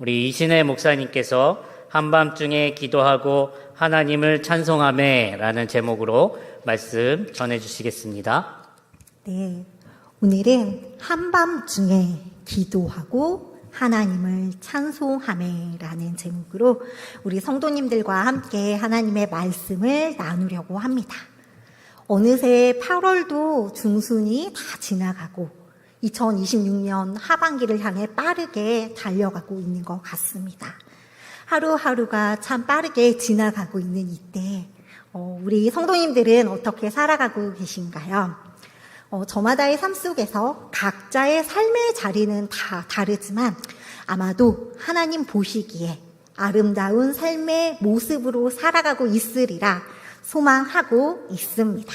우리 이신혜 목사님께서 한밤중에 기도하고 하나님을 찬송하매 라는 제목으로 말씀 전해주시겠습니다. 네, 오늘은 한밤중에 기도하고 하나님을 찬송하매 라는 제목으로 우리 성도님들과 함께 하나님의 말씀을 나누려고 합니다. 어느새 8월도 중순이 다 지나가고 2026년 하반기를 향해 빠르게 달려가고 있는 것 같습니다. 하루하루가 참 빠르게 지나가고 있는 이때 우리 성도님들은 어떻게 살아가고 계신가요? 저마다의 삶 속에서 각자의 삶의 자리는 다 다르지만 아마도 하나님 보시기에 아름다운 삶의 모습으로 살아가고 있으리라 소망하고 있습니다.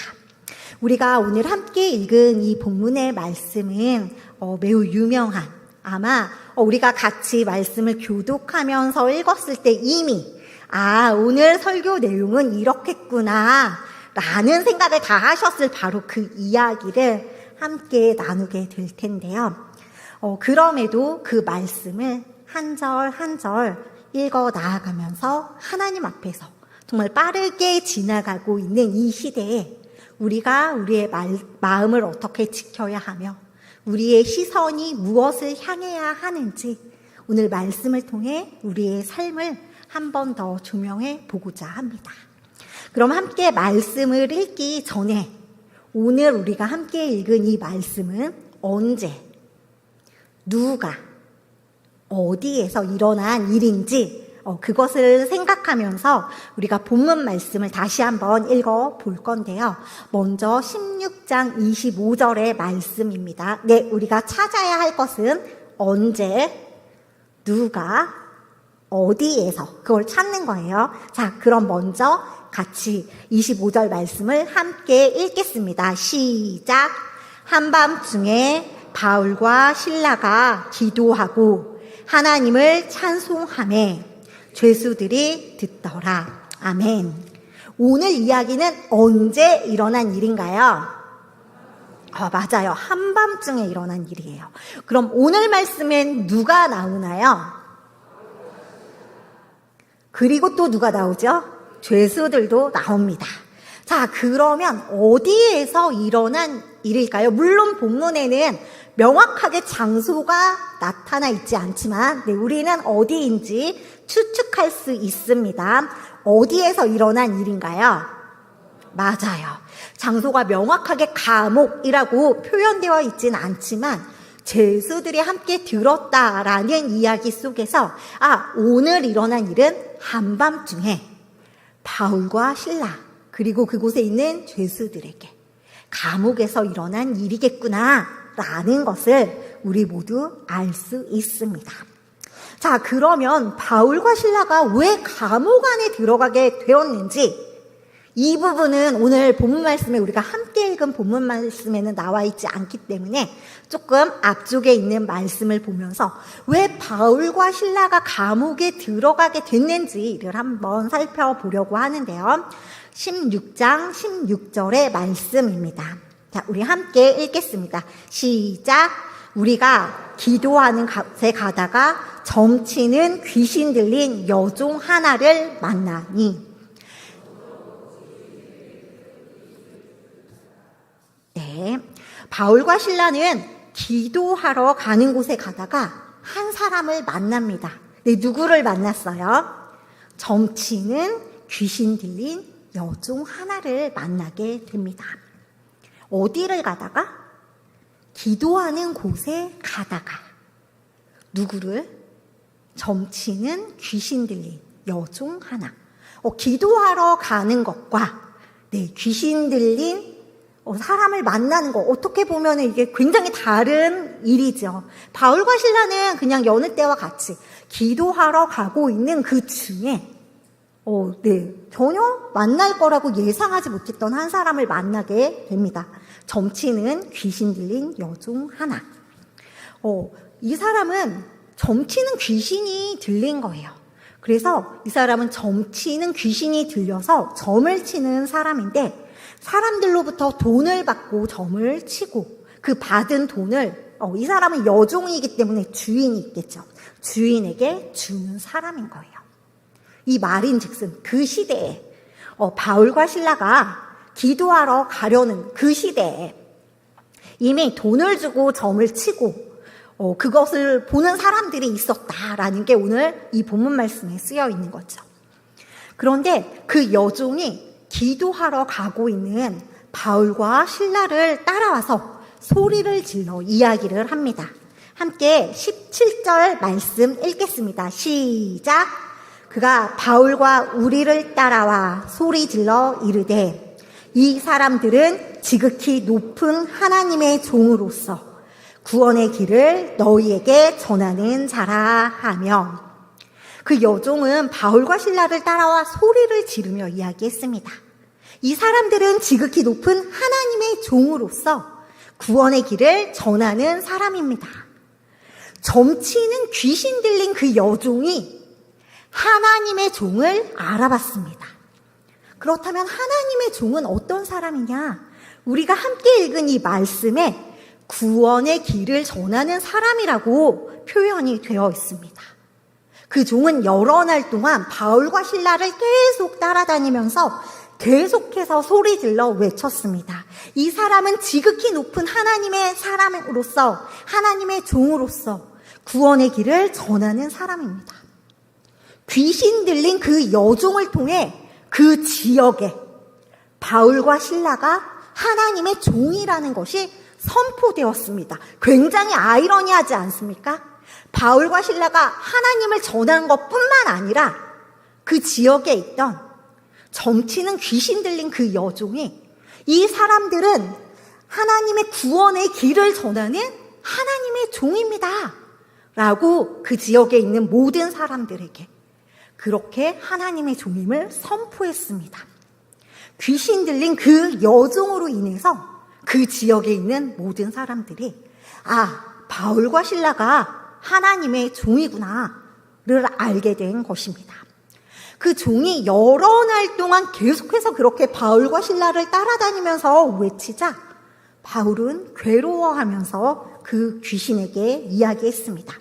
우리가 오늘 함께 읽은 이 본문의 말씀은 매우 유명한, 아마 우리가 같이 말씀을 교독하면서 읽었을 때 이미 오늘 설교 내용은 이렇겠구나 라는 생각을 다 하셨을 바로 그 이야기를 함께 나누게 될 텐데요. 그럼에도 그 말씀을 한 절 한 절 읽어 나아가면서 하나님 앞에서 정말 빠르게 지나가고 있는 이 시대에 우리가 우리의 마음을 어떻게 지켜야 하며 우리의 시선이 무엇을 향해야 하는지 오늘 말씀을 통해 우리의 삶을 한 번 더 조명해 보고자 합니다. 그럼 함께 말씀을 읽기 전에 오늘 우리가 함께 읽은 이 말씀은 언제, 누가, 어디에서 일어난 일인지 그것을 생각하면서 우리가 본문 말씀을 다시 한번 읽어볼 건데요. 먼저 16장 25절의 말씀입니다. 네, 우리가 찾아야 할 것은 언제, 누가, 어디에서 그걸 찾는 거예요. 자, 그럼 먼저 같이 25절 말씀을 함께 읽겠습니다. 시작! 한밤중에 바울과 실라가 기도하고 하나님을 찬송하매 죄수들이 듣더라. 아멘. 오늘 이야기는 언제 일어난 일인가요? 맞아요. 한밤중에 일어난 일이에요. 그럼 오늘 말씀엔 누가 나오나요? 그리고 또 누가 나오죠? 죄수들도 나옵니다. 자, 그러면 어디에서 일어난 일일까요? 물론 본문에는 명확하게 장소가 나타나 있지 않지만 우리는 어디인지 추측할 수 있습니다. 어디에서 일어난 일인가요? 맞아요. 장소가 명확하게 감옥이라고 표현되어 있지는 않지만 죄수들이 함께 들었다라는 이야기 속에서 오늘 일어난 일은 한밤중에 바울과 실라 그리고 그곳에 있는 죄수들에게 감옥에서 일어난 일이겠구나 라는 것을 우리 모두 알 수 있습니다. 자, 그러면 바울과 실라가 왜 감옥 안에 들어가게 되었는지 이 부분은 오늘 본문 말씀에 우리가 함께 읽은 본문 말씀에는 나와 있지 않기 때문에 조금 앞쪽에 있는 말씀을 보면서 왜 바울과 실라가 감옥에 들어가게 됐는지를 한번 살펴보려고 하는데요. 16장 16절의 말씀입니다. 자, 우리 함께 읽겠습니다. 시작! 우리가 기도하는 곳에 가다가 점치는 귀신 들린 여종 하나를 만나니. 네, 바울과 실라는 기도하러 가는 곳에 가다가 한 사람을 만납니다. 네, 누구를 만났어요? 점치는 귀신 들린 여종 하나를 만나게 됩니다. 어디를 가다가? 기도하는 곳에 가다가 누구를? 점치는 귀신 들린 여종 하나. 기도하러 가는 것과 귀신 들린 사람을 만나는 거 어떻게 보면 이게 굉장히 다른 일이죠. 바울과 실라는 그냥 여느 때와 같이 기도하러 가고 있는 그 중에 전혀 만날 거라고 예상하지 못했던 한 사람을 만나게 됩니다. 점치는 귀신 들린 여종 하나. 이 사람은 점치는 귀신이 들린 거예요. 그래서 이 사람은 점치는 귀신이 들려서 점을 치는 사람인데 사람들로부터 돈을 받고 점을 치고 그 받은 돈을 이 사람은 여종이기 때문에 주인이 있겠죠. 주인에게 주는 사람인 거예요. 이 말인즉슨 그 시대에 바울과 실라가 기도하러 가려는 그 시대에 이미 돈을 주고 점을 치고 그것을 보는 사람들이 있었다라는 게 오늘 이 본문 말씀에 쓰여 있는 거죠. 그런데 그 여종이 기도하러 가고 있는 바울과 실라를 따라와서 소리를 질러 이야기를 합니다. 함께 17절 말씀 읽겠습니다. 시작. 그가 바울과 우리를 따라와 소리 질러 이르되 이 사람들은 지극히 높은 하나님의 종으로서 구원의 길을 너희에게 전하는 자라 하며, 그 여종은 바울과 실라를 따라와 소리를 지르며 이야기했습니다. 이 사람들은 지극히 높은 하나님의 종으로서 구원의 길을 전하는 사람입니다. 점치는 귀신 들린 그 여종이 하나님의 종을 알아봤습니다. 그렇다면 하나님의 종은 어떤 사람이냐? 우리가 함께 읽은 이 말씀에 구원의 길을 전하는 사람이라고 표현이 되어 있습니다. 그 종은 여러 날 동안 바울과 실라를 계속 따라다니면서 계속해서 소리질러 외쳤습니다. 이 사람은 지극히 높은 하나님의 사람으로서, 하나님의 종으로서 구원의 길을 전하는 사람입니다. 귀신 들린 그 여종을 통해 그 지역에 바울과 실라가 하나님의 종이라는 것이 선포되었습니다. 굉장히 아이러니하지 않습니까? 바울과 실라가 하나님을 전한 것뿐만 아니라 그 지역에 있던 점치는 귀신 들린 그 여종이 이 사람들은 하나님의 구원의 길을 전하는 하나님의 종입니다 라고 그 지역에 있는 모든 사람들에게 그렇게 하나님의 종임을 선포했습니다. 귀신 들린 그 여종으로 인해서 그 지역에 있는 모든 사람들이 바울과 실라가 하나님의 종이구나를 알게 된 것입니다. 그 종이 여러 날 동안 계속해서 그렇게 바울과 실라를 따라다니면서 외치자 바울은 괴로워하면서 그 귀신에게 이야기했습니다.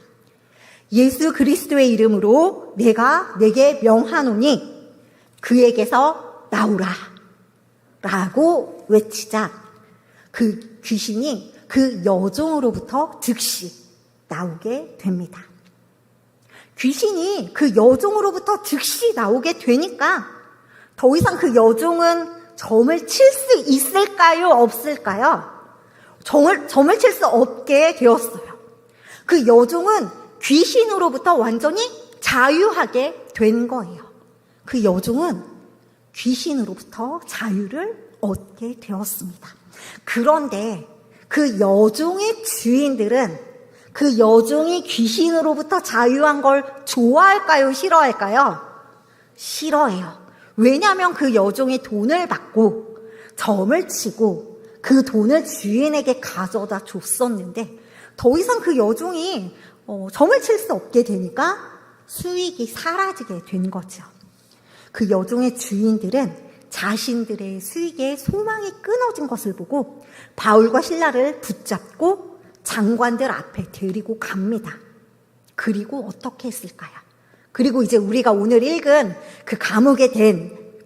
예수 그리스도의 이름으로 내가 내게 명하노니 그에게서 나오라 라고 외치자 그 귀신이 그 여종으로부터 즉시 나오게 됩니다. 귀신이 그 여종으로부터 즉시 나오게 되니까 더 이상 그 여종은 점을 칠 수 있을까요? 없을까요? 점을 칠 수 없게 되었어요. 그 여종은 귀신으로부터 완전히 자유하게 된 거예요. 그 여종은 귀신으로부터 자유를 얻게 되었습니다. 그런데 그 여종의 주인들은 그 여종이 귀신으로부터 자유한 걸 좋아할까요? 싫어할까요? 싫어해요. 왜냐하면 그 여종이 돈을 받고 점을 치고 그 돈을 주인에게 가져다 줬었는데 더 이상 그 여종이 점을 칠 수 없게 되니까 수익이 사라지게 된 거죠. 그 여종의 주인들은 자신들의 수익에 소망이 끊어진 것을 보고 바울과 실라를 붙잡고 장관들 앞에 데리고 갑니다. 그리고 어떻게 했을까요? 그리고 이제 우리가 오늘 읽은 그 감옥에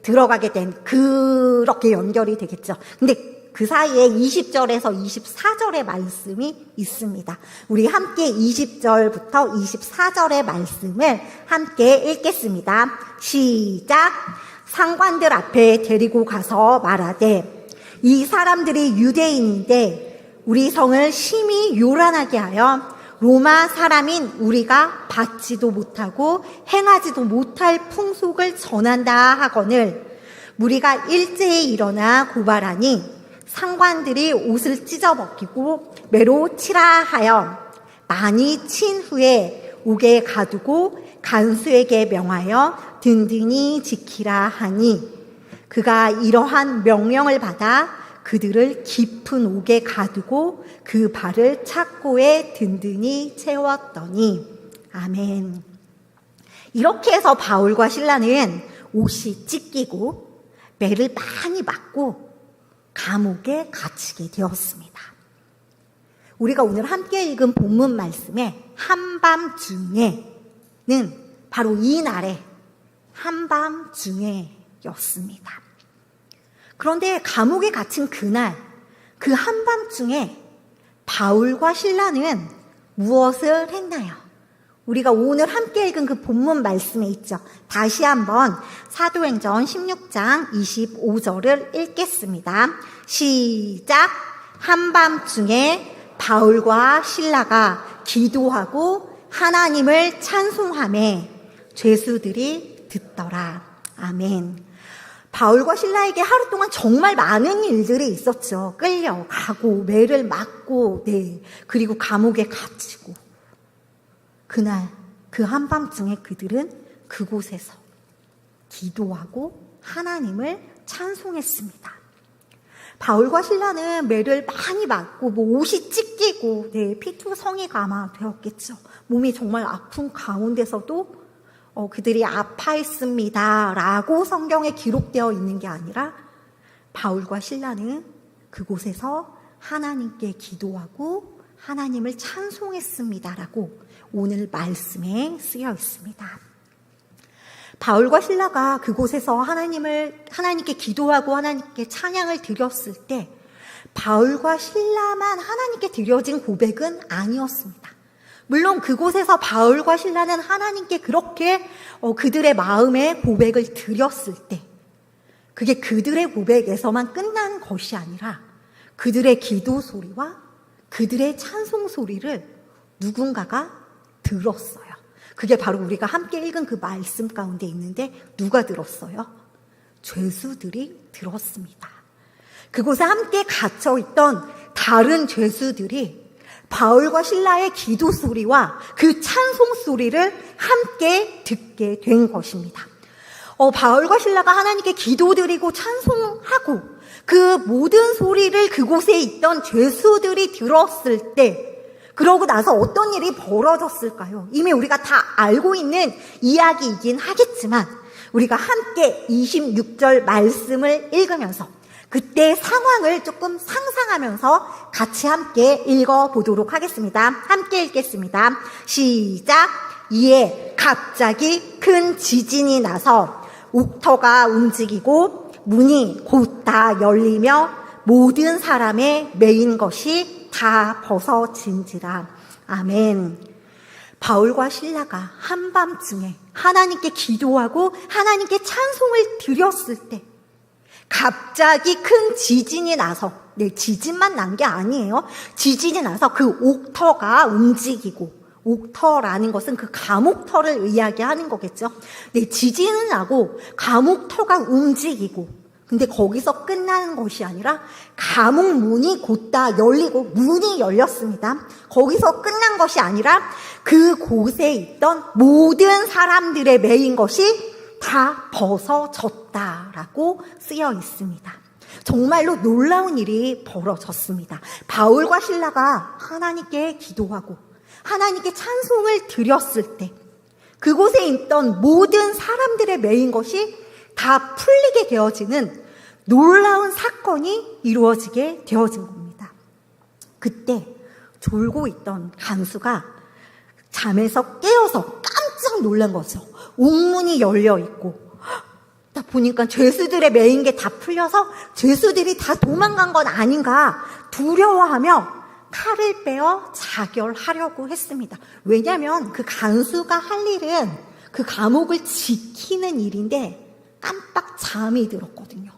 들어가게 된 그렇게 연결이 되겠죠. 근데 그 사이에 20절에서 24절의 말씀이 있습니다. 우리 함께 20절부터 24절의 말씀을 함께 읽겠습니다. 시작. 상관들 앞에 데리고 가서 말하되 이 사람들이 유대인인데 우리 성을 심히 요란하게 하여 로마 사람인 우리가 받지도 못하고 행하지도 못할 풍속을 전한다 하거늘 우리가 일제히 일어나 고발하니 상관들이 옷을 찢어벗기고 매로 치라 하여 많이 친 후에 옥에 가두고 간수에게 명하여 든든히 지키라 하니 그가 이러한 명령을 받아 그들을 깊은 옥에 가두고 그 발을 착고에 든든히 채웠더니 아멘. 이렇게 해서 바울과 실라는 옷이 찢기고 매를 많이 맞고 감옥에 갇히게 되었습니다. 우리가 오늘 함께 읽은 본문 말씀에 한밤중에는 바로 이날에 한밤중에였습니다. 그런데 감옥에 갇힌 그날, 그 한밤중에 바울과 실라는 무엇을 했나요? 우리가 오늘 함께 읽은 그 본문 말씀에 있죠. 다시 한번 사도행전 16장 25절을 읽겠습니다. 시작! 한밤중에 바울과 실라가 기도하고 하나님을 찬송하며 죄수들이 듣더라. 아멘. 바울과 실라에게 하루 동안 정말 많은 일들이 있었죠. 끌려가고 매를 맞고 그리고 감옥에 갇히고. 그날 그 한밤중에 그들은 그곳에서 기도하고 하나님을 찬송했습니다. 바울과 실라는 매를 많이 맞고 옷이 찢기고 피투성이 감아되었겠죠. 몸이 정말 아픈 가운데서도 그들이 아파했습니다 라고 성경에 기록되어 있는 게 아니라 바울과 실라는 그곳에서 하나님께 기도하고 하나님을 찬송했습니다 라고 오늘 말씀에 쓰여 있습니다. 바울과 실라가 그곳에서 하나님께 기도하고 하나님께 찬양을 드렸을 때 바울과 실라만 하나님께 드려진 고백은 아니었습니다. 물론 그곳에서 바울과 실라는 하나님께 그렇게 그들의 마음의 고백을 드렸을 때 그게 그들의 고백에서만 끝난 것이 아니라 그들의 기도 소리와 그들의 찬송 소리를 누군가가 들었어요. 그게 바로 우리가 함께 읽은 그 말씀 가운데 있는데 누가 들었어요? 죄수들이 들었습니다. 그곳에 함께 갇혀있던 다른 죄수들이 바울과 실라의 기도 소리와 그 찬송 소리를 함께 듣게 된 것입니다. 바울과 실라가 하나님께 기도드리고 찬송하고 그 모든 소리를 그곳에 있던 죄수들이 들었을 때 그러고 나서 어떤 일이 벌어졌을까요? 이미 우리가 다 알고 있는 이야기이긴 하겠지만 우리가 함께 26절 말씀을 읽으면서 그때 상황을 조금 상상하면서 같이 함께 읽어보도록 하겠습니다. 함께 읽겠습니다. 시작! 이에 갑자기 큰 지진이 나서 옥터가 움직이고 문이 곧 다 열리며 모든 사람의 매인 것이 다 벗어진지라. 아멘. 바울과 실라가 한밤중에 하나님께 기도하고 하나님께 찬송을 드렸을 때 갑자기 큰 지진이 나서 지진만 난 게 아니에요. 지진이 나서 그 옥터가 움직이고 옥터라는 것은 그 감옥터를 이야기하는 거겠죠. 지진은 나고 감옥터가 움직이고 근데 거기서 끝나는 것이 아니라 감옥 문이 곧다 열리고 문이 열렸습니다. 거기서 끝난 것이 아니라 그곳에 있던 모든 사람들의 매인 것이 다 벗어졌다라고 쓰여 있습니다. 정말로 놀라운 일이 벌어졌습니다. 바울과 실라가 하나님께 기도하고 하나님께 찬송을 드렸을 때 그곳에 있던 모든 사람들의 매인 것이 다 풀리게 되어지는 놀라운 사건이 이루어지게 되어진 겁니다. 그때 졸고 있던 간수가 잠에서 깨어서 깜짝 놀란 거죠. 옥문이 열려 있고 딱 보니까 죄수들의 매인 게 다 풀려서 죄수들이 다 도망간 건 아닌가 두려워하며 칼을 빼어 자결하려고 했습니다. 왜냐하면 그 간수가 할 일은 그 감옥을 지키는 일인데 깜빡 잠이 들었거든요.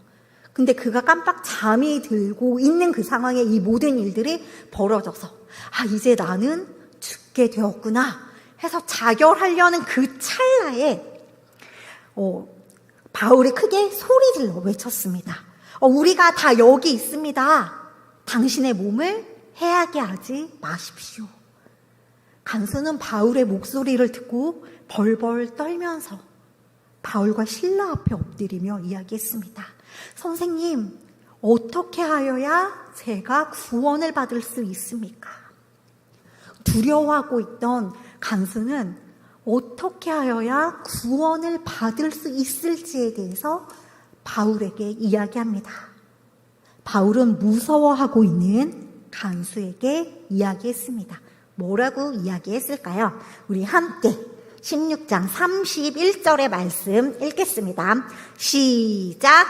근데 그가 깜빡 잠이 들고 있는 그 상황에 이 모든 일들이 벌어져서 이제 나는 죽게 되었구나 해서 자결하려는 그 찰나에 바울이 크게 소리질러 외쳤습니다. 우리가 다 여기 있습니다. 당신의 몸을 해하게 하지 마십시오. 간수는 바울의 목소리를 듣고 벌벌 떨면서 바울과 실라 앞에 엎드리며 이야기했습니다. 선생님, 어떻게 하여야 제가 구원을 받을 수 있습니까? 두려워하고 있던 간수는 어떻게 하여야 구원을 받을 수 있을지에 대해서 바울에게 이야기합니다. 바울은 무서워하고 있는 간수에게 이야기했습니다. 뭐라고 이야기했을까요? 우리 함께 16장 31절의 말씀 읽겠습니다. 시작!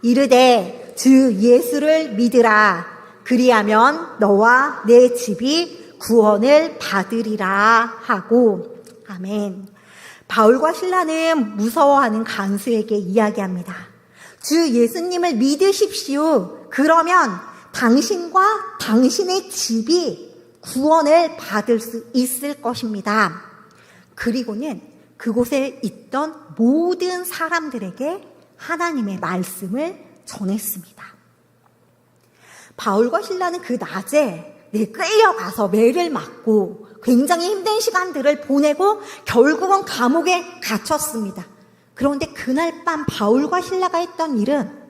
이르되 주 예수를 믿으라. 그리하면 너와 내 집이 구원을 받으리라 하고. 아멘. 바울과 신라는 무서워하는 간수에게 이야기합니다. 주 예수님을 믿으십시오. 그러면 당신과 당신의 집이 구원을 받을 수 있을 것입니다. 그리고는 그곳에 있던 모든 사람들에게 하나님의 말씀을 전했습니다. 바울과 신라는 그 낮에 끌려가서 매를 맞고 굉장히 힘든 시간들을 보내고 결국은 감옥에 갇혔습니다. 그런데 그날 밤 바울과 신라가 했던 일은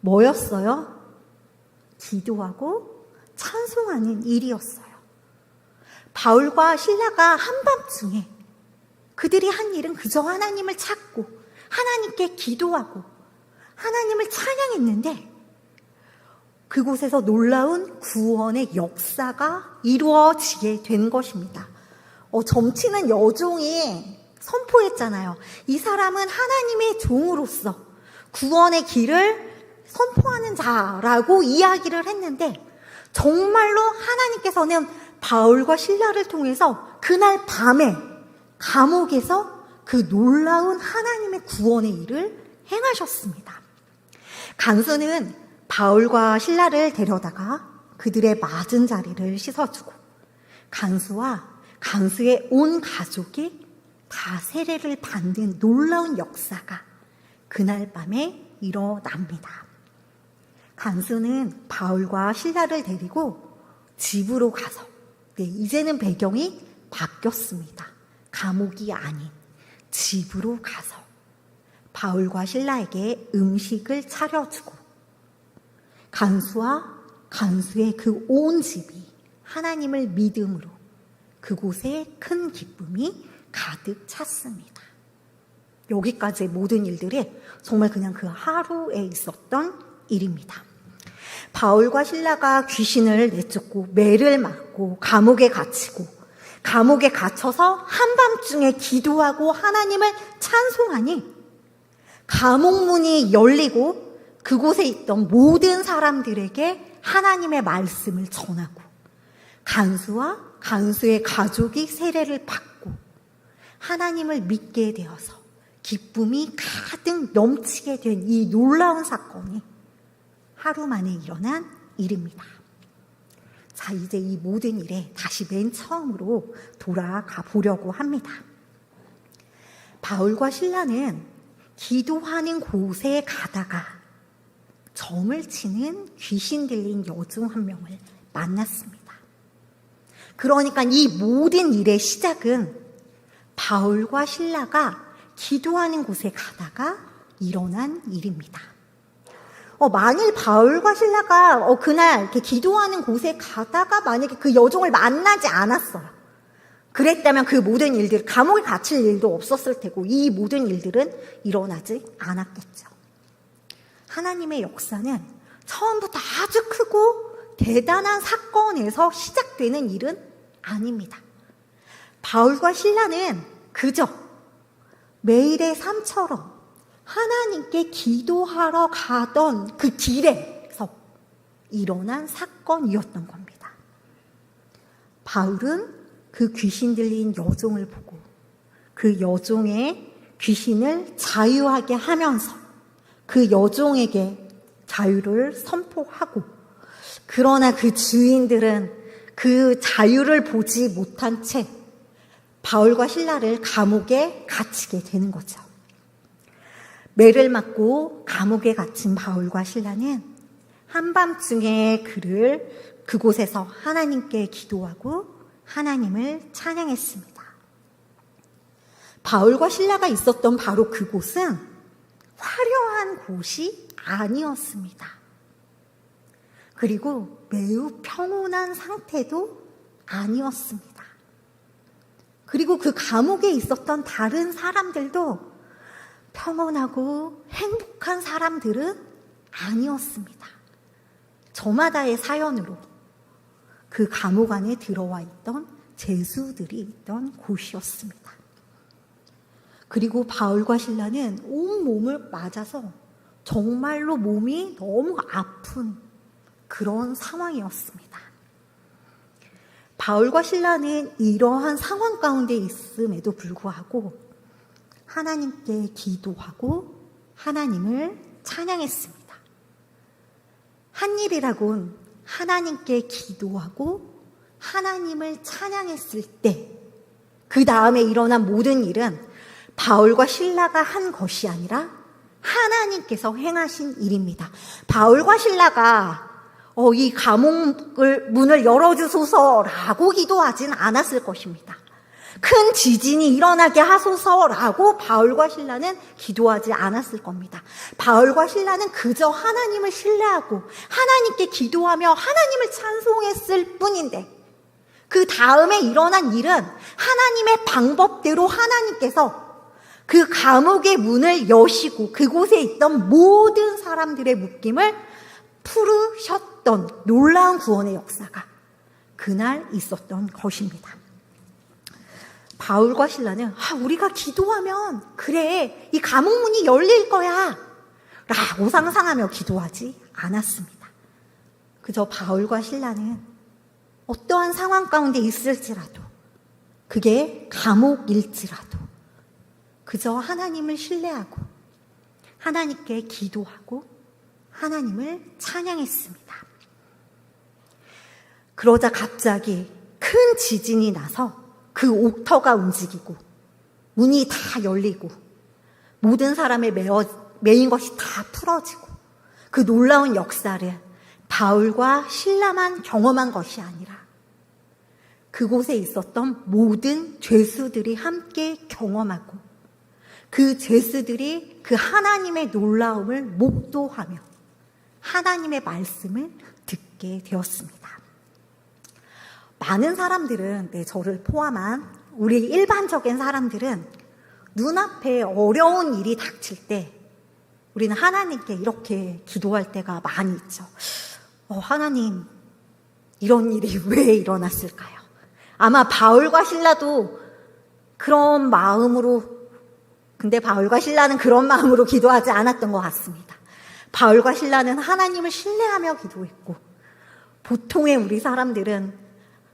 뭐였어요? 기도하고 찬송하는 일이었어요. 바울과 신라가 한밤중에 그들이 한 일은 그저 하나님을 찾고 하나님께 기도하고 하나님을 찬양했는데 그곳에서 놀라운 구원의 역사가 이루어지게 된 것입니다. 점치는 여종이 선포했잖아요. 이 사람은 하나님의 종으로서 구원의 길을 선포하는 자라고 이야기를 했는데 정말로 하나님께서는 바울과 신라를 통해서 그날 밤에 감옥에서 그 놀라운 하나님의 구원의 일을 행하셨습니다. 간수는 바울과 신라를 데려다가 그들의 맞은 자리를 씻어주고 간수와 간수의 온 가족이 다 세례를 받는 놀라운 역사가 그날 밤에 일어납니다. 간수는 바울과 신라를 데리고 집으로 가서 이제는 배경이 바뀌었습니다. 감옥이 아닌 집으로 가서 바울과 신라에게 음식을 차려주고 간수와 간수의 그 온 집이 하나님을 믿음으로 그곳에 큰 기쁨이 가득 찼습니다. 여기까지의 모든 일들이 정말 그냥 그 하루에 있었던 일입니다. 바울과 신라가 귀신을 내쫓고 매를 맞고 감옥에 갇히고 감옥에 갇혀서 한밤중에 기도하고 하나님을 찬송하니 감옥문이 열리고 그곳에 있던 모든 사람들에게 하나님의 말씀을 전하고 간수와 간수의 가족이 세례를 받고 하나님을 믿게 되어서 기쁨이 가득 넘치게 된 이 놀라운 사건이 하루 만에 일어난 일입니다. 자, 이제 이 모든 일에 다시 맨 처음으로 돌아가 보려고 합니다. 바울과 신라는 기도하는 곳에 가다가 점을 치는 귀신 들린 여종 한 명을 만났습니다. 그러니까 이 모든 일의 시작은 바울과 신라가 기도하는 곳에 가다가 일어난 일입니다. 만일 바울과 신라가 그날 이렇게 기도하는 곳에 가다가 만약에 그 여종을 만나지 않았어요. 그랬다면 그 모든 일들, 감옥에 갇힐 일도 없었을 테고 이 모든 일들은 일어나지 않았겠죠. 하나님의 역사는 처음부터 아주 크고 대단한 사건에서 시작되는 일은 아닙니다. 바울과 신라는 그저 매일의 삶처럼 하나님께 기도하러 가던 그 길에서 일어난 사건이었던 겁니다. 바울은 그 귀신 들린 여종을 보고 그 여종의 귀신을 자유하게 하면서 그 여종에게 자유를 선포하고 그러나 그 주인들은 그 자유를 보지 못한 채 바울과 신라를 감옥에 갇히게 되는 거죠. 매를 맞고 감옥에 갇힌 바울과 신라는 한밤중에 그곳에서 하나님께 기도하고 하나님을 찬양했습니다. 바울과 신라가 있었던 바로 그곳은 화려한 곳이 아니었습니다. 그리고 매우 평온한 상태도 아니었습니다. 그리고 그 감옥에 있었던 다른 사람들도 평온하고 행복한 사람들은 아니었습니다. 저마다의 사연으로 그 감옥 안에 들어와 있던 죄수들이 있던 곳이었습니다. 그리고 바울과 실라는 온몸을 맞아서 정말로 몸이 너무 아픈 그런 상황이었습니다. 바울과 실라는 이러한 상황 가운데 있음에도 불구하고 하나님께 기도하고 하나님을 찬양했습니다. 한 일이라곤 하나님께 기도하고 하나님을 찬양했을 때 그 다음에 일어난 모든 일은 바울과 실라가 한 것이 아니라 하나님께서 행하신 일입니다. 바울과 실라가 이 감옥을 문을 열어주소서라고 기도하진 않았을 것입니다. 큰 지진이 일어나게 하소서라고 바울과 실라는 기도하지 않았을 겁니다. 바울과 실라는 그저 하나님을 신뢰하고 하나님께 기도하며 하나님을 찬송했을 뿐인데 그 다음에 일어난 일은 하나님의 방법대로 하나님께서 그 감옥의 문을 여시고 그곳에 있던 모든 사람들의 묶임을 풀으셨던 놀라운 구원의 역사가 그날 있었던 것입니다. 바울과 실라는 우리가 기도하면 그래 이 감옥 문이 열릴 거야 라고 상상하며 기도하지 않았습니다. 그저 바울과 실라는 어떠한 상황 가운데 있을지라도 그게 감옥일지라도 그저 하나님을 신뢰하고 하나님께 기도하고 하나님을 찬양했습니다. 그러자 갑자기 큰 지진이 나서 그 옥터가 움직이고 문이 다 열리고 모든 사람의 매인 것이 다 풀어지고 그 놀라운 역사를 바울과 실라만 경험한 것이 아니라 그곳에 있었던 모든 죄수들이 함께 경험하고 그 죄수들이 그 하나님의 놀라움을 목도하며 하나님의 말씀을 듣게 되었습니다. 많은 사람들은, 저를 포함한 우리 일반적인 사람들은 눈앞에 어려운 일이 닥칠 때 우리는 하나님께 이렇게 기도할 때가 많이 있죠. 하나님, 이런 일이 왜 일어났을까요? 아마 바울과 실라도 그런 마음으로, 근데 바울과 실라는 그런 마음으로 기도하지 않았던 것 같습니다. 바울과 실라는 하나님을 신뢰하며 기도했고, 보통의 우리 사람들은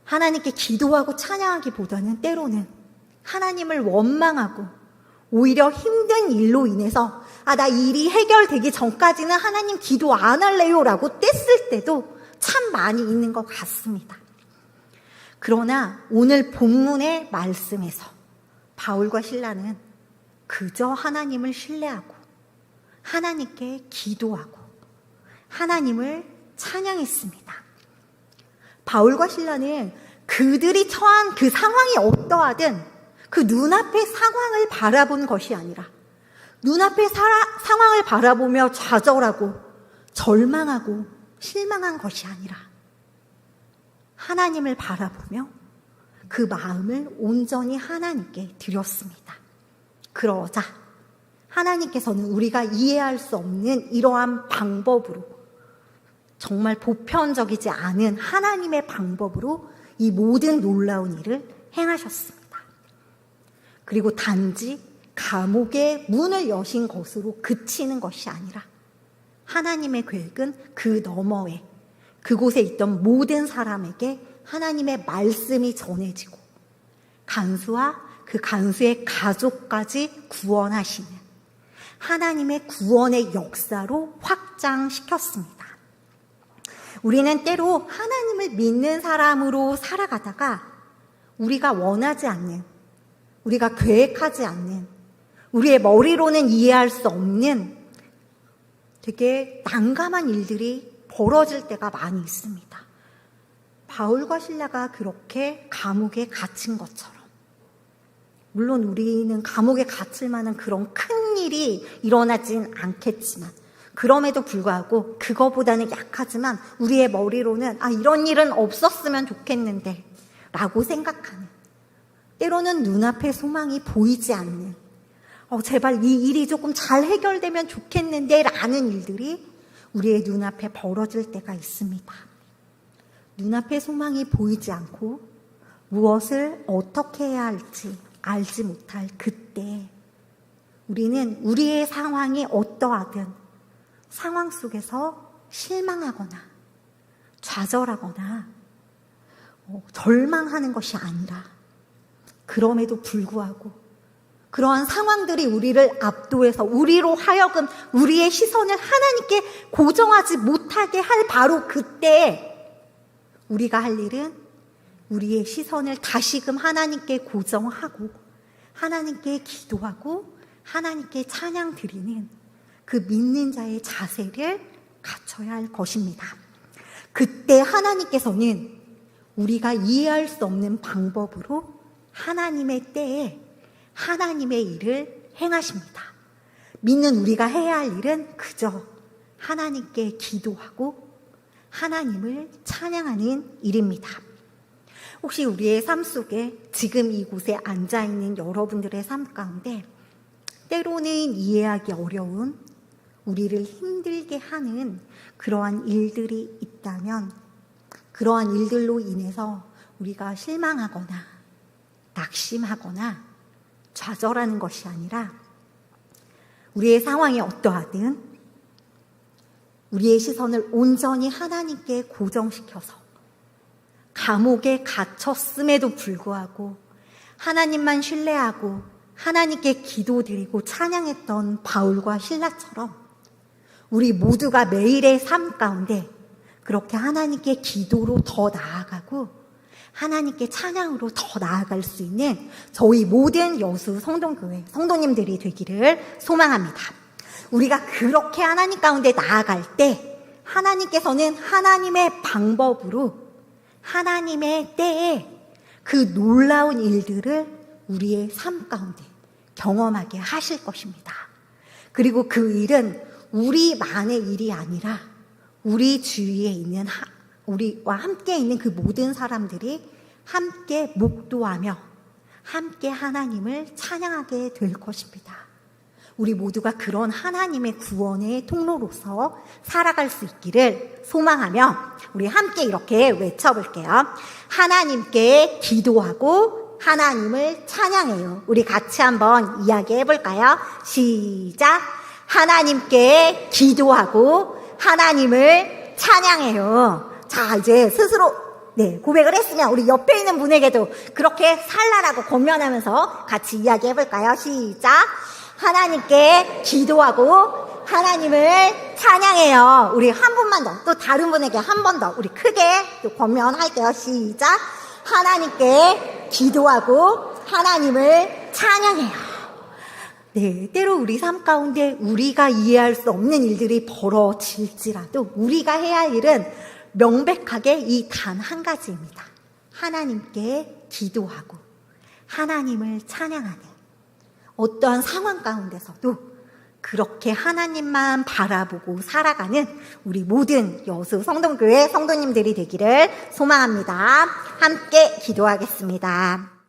하나님께 기도하고 찬양하기보다는 때로는 하나님을 원망하고 오히려 힘든 일로 인해서 나 일이 해결되기 전까지는 하나님 기도 안 할래요 라고 뗐을 때도 참 많이 있는 것 같습니다. 그러나 오늘 본문의 말씀에서 바울과 실라는 그저 하나님을 신뢰하고 하나님께 기도하고 하나님을 찬양했습니다. 바울과 실라는 그들이 처한 그 상황이 어떠하든 그 눈앞의 상황을 바라본 것이 아니라 눈앞의 상황을 바라보며 좌절하고 절망하고 실망한 것이 아니라 하나님을 바라보며 그 마음을 온전히 하나님께 드렸습니다. 그러자 하나님께서는 우리가 이해할 수 없는 이러한 방법으로 정말 보편적이지 않은 하나님의 방법으로 이 모든 놀라운 일을 행하셨습니다. 그리고 단지 감옥의 문을 여신 것으로 그치는 것이 아니라 하나님의 계획은 그 너머에 그곳에 있던 모든 사람에게 하나님의 말씀이 전해지고 간수와 그 간수의 가족까지 구원하시는 하나님의 구원의 역사로 확장시켰습니다. 우리는 때로 하나님을 믿는 사람으로 살아가다가 우리가 원하지 않는, 우리가 계획하지 않는, 우리의 머리로는 이해할 수 없는 되게 난감한 일들이 벌어질 때가 많이 있습니다. 바울과 실라가 그렇게 감옥에 갇힌 것처럼, 물론 우리는 감옥에 갇힐 만한 그런 큰 일이 일어나진 않겠지만 그럼에도 불구하고 그거보다는 약하지만 우리의 머리로는 이런 일은 없었으면 좋겠는데 라고 생각하는, 때로는 눈앞에 소망이 보이지 않는, 제발 이 일이 조금 잘 해결되면 좋겠는데 라는 일들이 우리의 눈앞에 벌어질 때가 있습니다. 눈앞에 소망이 보이지 않고 무엇을 어떻게 해야 할지 알지 못할 그때 우리는 우리의 상황이 어떠하든 상황 속에서 실망하거나 좌절하거나 절망하는 것이 아니라 그럼에도 불구하고 그러한 상황들이 우리를 압도해서 우리로 하여금 우리의 시선을 하나님께 고정하지 못하게 할 바로 그때 우리가 할 일은 우리의 시선을 다시금 하나님께 고정하고 하나님께 기도하고 하나님께 찬양 드리는 그 믿는 자의 자세를 갖춰야 할 것입니다. 그때 하나님께서는 우리가 이해할 수 없는 방법으로 하나님의 때에 하나님의 일을 행하십니다. 믿는 우리가 해야 할 일은 그저 하나님께 기도하고 하나님을 찬양하는 일입니다. 혹시 우리의 삶 속에 지금 이곳에 앉아있는 여러분들의 삶 가운데 때로는 이해하기 어려운 우리를 힘들게 하는 그러한 일들이 있다면 그러한 일들로 인해서 우리가 실망하거나 낙심하거나 좌절하는 것이 아니라 우리의 상황이 어떠하든 우리의 시선을 온전히 하나님께 고정시켜서 감옥에 갇혔음에도 불구하고 하나님만 신뢰하고 하나님께 기도드리고 찬양했던 바울과 실라처럼 우리 모두가 매일의 삶 가운데 그렇게 하나님께 기도로 더 나아가고 하나님께 찬양으로 더 나아갈 수 있는 저희 모든 여수 성동교회 성도님들이 되기를 소망합니다. 우리가 그렇게 하나님 가운데 나아갈 때 하나님께서는 하나님의 방법으로 하나님의 때에 그 놀라운 일들을 우리의 삶 가운데 경험하게 하실 것입니다. 그리고 그 일은 우리만의 일이 아니라 우리 주위에 있는 우리와 함께 있는 그 모든 사람들이 함께 목도하며 함께 하나님을 찬양하게 될 것입니다. 우리 모두가 그런 하나님의 구원의 통로로서 살아갈 수 있기를 소망하며 우리 함께 이렇게 외쳐볼게요. 하나님께 기도하고 하나님을 찬양해요. 우리 같이 한번 이야기해 볼까요? 시작! 하나님께 기도하고 하나님을 찬양해요. 자, 이제 스스로 고백을 했으면 우리 옆에 있는 분에게도 그렇게 살라라고 권면하면서 같이 이야기해 볼까요? 시작! 하나님께 기도하고 하나님을 찬양해요. 우리 한 분만 더, 또 다른 분에게 한 번 더 우리 크게 또 권면할게요. 시작! 하나님께 기도하고 하나님을 찬양해요. 때로 우리 삶 가운데 우리가 이해할 수 없는 일들이 벌어질지라도 우리가 해야 할 일은 명백하게 이 단 한 가지입니다. 하나님께 기도하고 하나님을 찬양하는 어떠한 상황 가운데서도 그렇게 하나님만 바라보고 살아가는 우리 모든 여수 성동교회 성도님들이 되기를 소망합니다. 함께 기도하겠습니다.